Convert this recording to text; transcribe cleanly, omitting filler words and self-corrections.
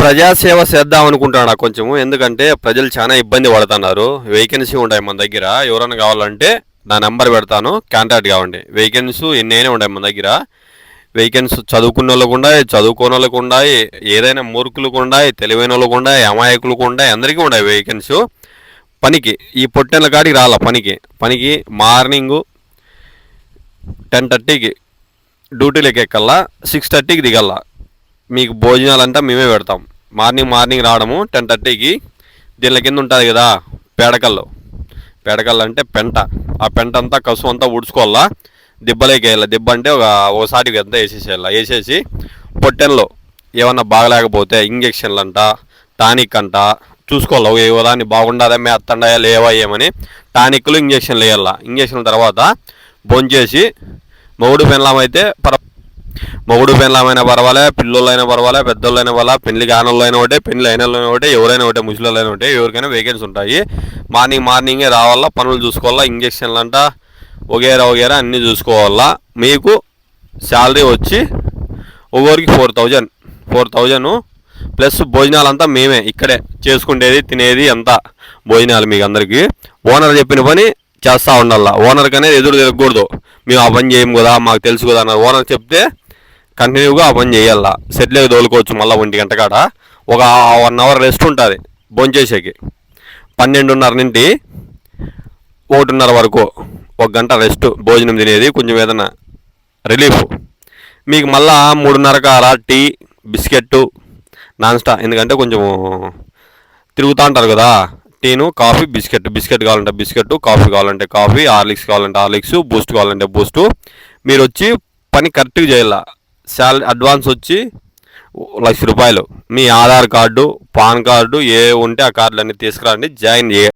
ప్రజాసేవ చేద్దాం అనుకుంటున్నా కొంచెము. ఎందుకంటే ప్రజలు చాలా ఇబ్బంది పడుతున్నారు. వేకెన్సీ ఉంటాయి మన దగ్గర. ఎవరైనా కావాలంటే నా నెంబర్ పెడతాను, కాంటాక్ట్ కావండి. వేకెన్సీ ఎన్నైనా ఉంటాయి మన దగ్గర. వేకెన్సీ చదువుకున్న వాళ్ళకు ఉన్నాయి, చదువుకోని వాళ్ళకు ఉన్నాయి, ఏదైనా మూర్ఖులకు ఉన్నాయి, తెలివైన వాళ్ళకు ఉన్నాయి, అమాయకులకు ఉన్నాయి, అందరికీ ఉన్నాయి వేకెన్సీ. పనికి ఈ పొట్టెల కాడికి రాలా. పనికి మార్నింగ్ 10:30కి డ్యూటీలోకి ఎక్కల్లా, 6:30కి దిగల్లా. మీకు భోజనాలంతా మేమే పెడతాం. మార్నింగ్ రావడము 10:30కి. దీని కింద ఉంటుంది కదా పేడకల్లు అంటే పెంట. ఆ పెంట అంతా కసు అంతా ఉడుచుకోవాలా, దిబ్బలోకి వేయాలి. దిబ్బ అంటే ఒకసారి అంతా వేసేసి పొట్టెల్లో ఏమన్నా బాగలేకపోతే ఇంజక్షన్లు అంట, టానిక్ అంట చూసుకోవాలి. ఏదాన్ని బాగుండదా, మేత్తండాయా లేవా ఏమని టానిక్లు ఇంజక్షన్లు వేయాల. ఇంజక్షన్ల తర్వాత భోంచేసి మొగుడు పెళ్ళామైనా పర్వాలే, పిల్లోళ్ళైనా పర్వాలే, పెద్దోళ్ళైనా పర్వాలే, పెళ్లి కానోళ్ళు అయినా ఒకటే, పెళ్లి అయిన వాళ్ళైనా ఒకటే, ఎవరైనా ఒకటే, ముసలిళ్ళైనా ఒకటే, ఎవరికైనా వేకెన్సీ ఉంటాయి. మార్నింగే రావాలా, పనులు చూసుకోవాలా, ఇంజక్షన్లు అంట వగేరా అన్నీ చూసుకోవాలా. మీకు శాలరీ వచ్చి ఒక్కొక్కరికి 4,000 ప్లస్ భోజనాలంతా మేమే ఇక్కడే చేసుకుంటేది, తినేది అంతా భోజనాలు మీకు అందరికీ. ఓనర్ చెప్పిన పని చేస్తూ ఉండాల. ఓనర్కి అనేది ఎదురు తిరగకూడదు. మేము ఆ పని చేయం కదా, మాకు తెలుసు కదా అన్నారు. ఓనర్ చెప్తే కంటిన్యూగా ఆ పని చేయాల. సెట్లేకి తోలుకోవచ్చు. మళ్ళీ 1 గంట కాడ ఒక 1 అవర్ రెస్ట్ ఉంటుంది భోంచేసేకి. 12:30 నుండి 1:30 వరకు 1 గంట రెస్ట్, భోజనం తినేది, కొంచెం ఏదైనా రిలీఫ్. మీకు మళ్ళా 3:30 అలా టీ, బిస్కెట్, నాన్స్టా. ఎందుకంటే కొంచెం తిరుగుతూ ఉంటారు కదా. టీను, కాఫీ, బిస్కెట్ కావాలంటే బిస్కెట్, కాఫీ కావాలంటే కాఫీ, హార్లిక్స్ కావాలంటే హార్లిక్స్, బూస్ట్ కావాలంటే బూస్టు. మీరు వచ్చి పని కరెక్ట్గా చేయాల. శాలరీ అడ్వాన్స్ వచ్చి 1,00,000 రూపాయలు. మీ ఆధార్ కార్డు, పాన్ కార్డు ఏ ఉంటే ఆ కార్డులన్నీ తీసుకురండి, జాయిన్